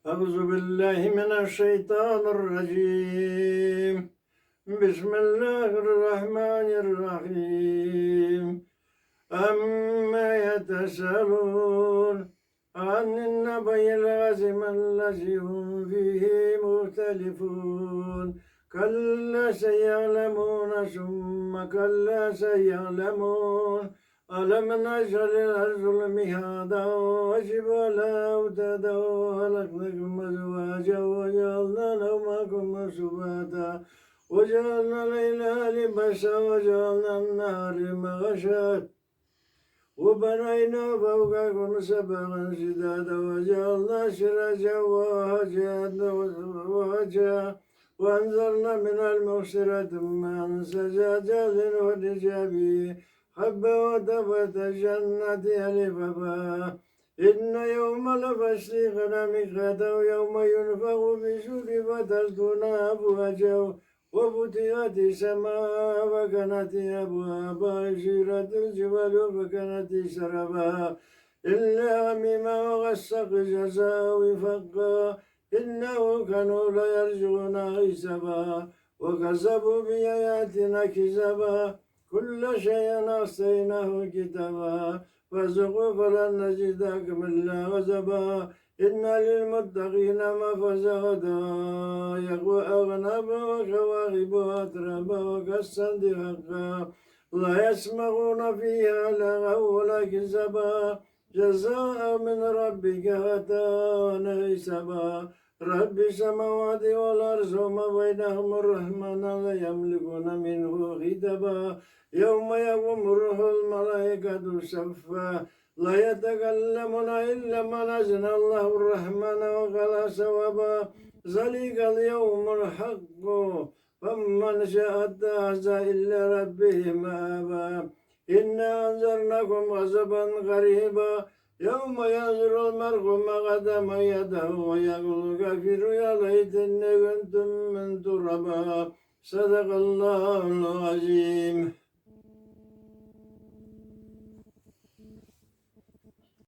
أعوذ بالله من الشيطان الرجيم. بسم الله الرحمن الرحيم. أما يتساءلون عن النبي العظيم الذي هم فيه مختلفون. كلا سيعلمون ثم كلا سيعلمون. ألم نجعل الأرض مهادا وجبال أوتادا وخلقناكم أزواجا وجعلنا نومكم سباتا وجعلنا الليل لباسا وجعلنا النهار معاشا وبنينا فوقكم سبعا شدادا وجعلنا سراجا وهجا وأنزلنا من المغفرة ماء سجاجا لنخرج به حبا وتفت الجنة ألفافا. إن يوم الفصل كان ميقاتا يوم ينفخ في الصور فتأتون أفواجا وفتحت السماء فكانت أبوابا وسيرت الجبال فكانت سرابا إلا حميما وغسق جزاء وفقا إنه كانوا لا يرجون حسابا وكذبوا بآياتنا كذبا كل شيء أحصيناه كتابا فذوقوا فلن نزيدكم إلا عذابا إن للمتقين مفازا حدائق وأعنابا وكواعب أترابا وكأسا دهاقا لا يسمعون فيها لغوا ولا كذبا جزاء من ربك عطاء حسابا. رب السماوات والأرض وما بينهم الرحمن لا يملكون منه خطابا. يوم يقوم روح الملائكة صفا لا يتكلمون إلا من أذن الله الرحمن وقال صوابا. ذلك اليوم الحق فمن شاء اتخذ إلى ربه مآبا. إنا أنذرناكم عذابا قريبا يوم ينظر المرء ما قدم يده ويقول الكافر يا ليتني كنت من ترابا. صدق الله العظيم.